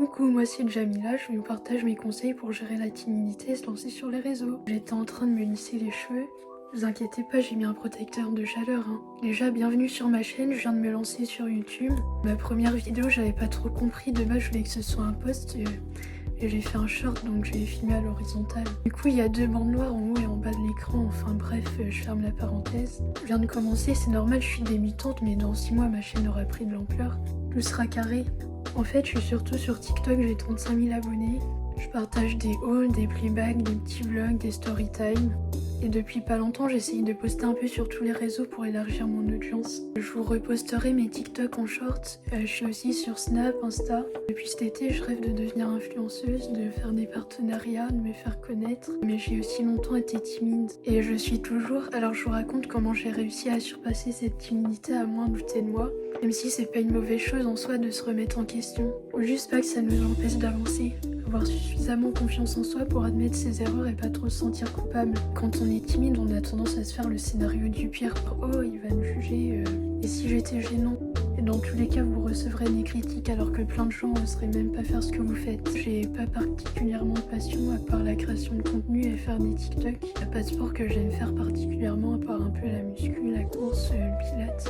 Coucou, moi c'est Jamila, je vous partage mes conseils pour gérer la timidité et se lancer sur les réseaux. J'étais en train de me lisser les cheveux. Vous inquiétez pas, j'ai mis un protecteur de chaleur. Déjà, bienvenue sur ma chaîne, je viens de me lancer sur YouTube. Ma première vidéo, j'avais pas trop compris, de base je voulais que ce soit un post et j'ai fait un short donc j'ai filmé à l'horizontale. Du coup, il y a deux bandes noires en haut et en bas de l'écran, enfin bref, je ferme la parenthèse. Je viens de commencer, c'est normal, je suis débutante, mais dans 6 mois ma chaîne aura pris de l'ampleur. Tout sera carré. En fait, je suis surtout sur TikTok, j'ai 35 000 abonnés. Je partage des hauls, des playbacks, des petits vlogs, des storytime. Et depuis pas longtemps, j'essaye de poster un peu sur tous les réseaux pour élargir mon audience. Je vous reposterai mes TikTok en short. Je suis aussi sur Snap, Insta. Depuis cet été, je rêve de devenir influenceuse, de faire des partenariats, de me faire connaître. Mais j'ai aussi longtemps été timide. Et je suis toujours. Alors je vous raconte comment j'ai réussi à surpasser cette timidité à moins douter de moi. Même si c'est pas une mauvaise chose en soi de se remettre en question. Ou juste pas que ça nous empêche d'avancer. Avoir suffisamment confiance en soi pour admettre ses erreurs et pas trop se sentir coupable. Quand on est timide, on a tendance à se faire le scénario du pire. Oh, il va me juger. Et si j'étais gênant? Et dans tous les cas, vous recevrez des critiques alors que plein de gens n'oseraient même pas faire ce que vous faites. J'ai pas particulièrement de passion à part la création de contenu et faire des TikTok. Il n'y a pas de sport que j'aime faire particulièrement à part un peu la muscu, la course, le pilates.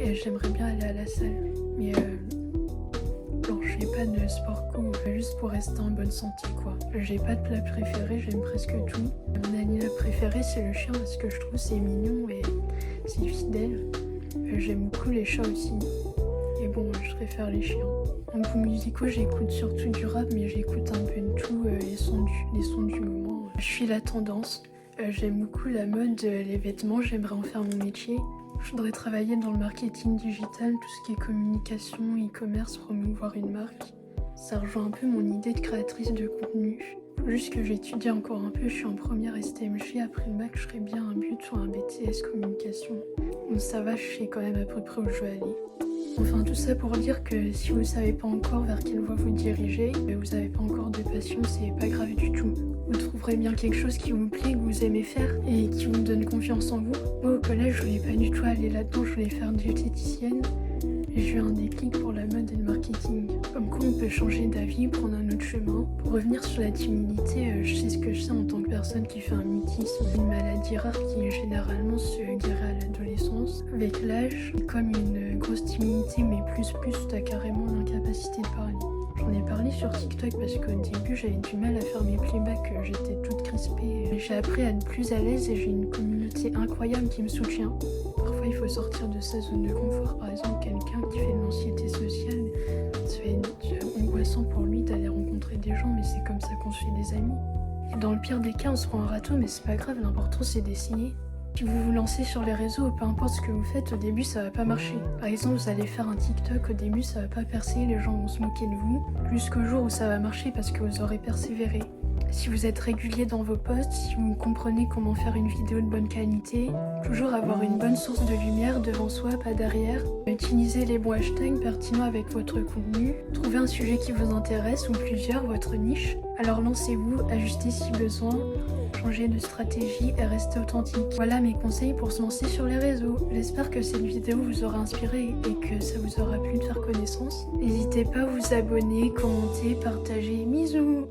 Et j'aimerais bien aller à la salle. Mais genre, je fais pas de sport co, juste pour rester en bonne santé quoi. J'ai pas de plat préféré, j'aime presque tout. Mon animal préféré c'est le chien parce que je trouve c'est mignon et c'est fidèle. J'aime beaucoup les chats aussi. Et bon, je préfère les chiens. En goût musicaux, j'écoute surtout du rap, mais j'écoute un peu de tout, les sons du moment. Je suis la tendance. J'aime beaucoup la mode, les vêtements, j'aimerais en faire mon métier. Je voudrais travailler dans le marketing digital, tout ce qui est communication, e-commerce, promouvoir une marque. Ça rejoint un peu mon idée de créatrice de contenu. Juste que j'étudie encore un peu, je suis en première STMG, après le bac je ferais bien un but ou un BTS communication. Donc ça va, je sais quand même à peu près où je veux aller. Enfin tout ça pour dire que si vous savez pas encore vers quelle voie vous dirigez, vous avez pas encore de passion, c'est pas grave du tout. Vous trouverez bien quelque chose qui vous plaît, que vous aimez faire et qui vous donne confiance en vous. Moi au collège je voulais pas du tout aller là-dedans, je voulais faire diététicienne. Et j'ai eu un déclic pour la mode et le marketing. Comme quoi on peut changer d'avis, prendre un autre chemin. Pour revenir sur la timidité, je sais ce que je sais en tant que personne qui fait un mutisme, une maladie rare qui généralement se guérit à l'adolescence. Avec l'âge, comme une grosse timidité, mais plus t'as carrément l'incapacité de parler. J'en ai parlé sur TikTok parce qu'au début j'avais du mal à faire mes playbacks, j'étais toute crispée. J'ai appris à être plus à l'aise et j'ai une communauté incroyable qui me soutient. Parfois il faut sortir de sa zone de confort, par exemple quelqu'un qui fait de l'anxiété sociale, ça va être angoissant pour lui d'aller rencontrer des gens, mais c'est comme ça qu'on se fait des amis. Et dans le pire des cas on se prend un râteau, mais c'est pas grave, l'important c'est d'essayer. Si vous vous lancez sur les réseaux, peu importe ce que vous faites, au début ça va pas marcher. Par exemple, vous allez faire un TikTok, au début ça va pas percer, les gens vont se moquer de vous, jusqu'au jour où ça va marcher parce que vous aurez persévéré. Si vous êtes régulier dans vos posts, si vous comprenez comment faire une vidéo de bonne qualité, toujours avoir une bonne source de lumière devant soi, pas derrière, utilisez les bons hashtags pertinents avec votre contenu, trouvez un sujet qui vous intéresse ou plusieurs, votre niche, alors lancez-vous, ajustez si besoin, changez de stratégie et restez authentique. Voilà mes conseils pour se lancer sur les réseaux. J'espère que cette vidéo vous aura inspiré et que ça vous aura plu de faire connaissance. N'hésitez pas à vous abonner, commenter, partager. Bisous!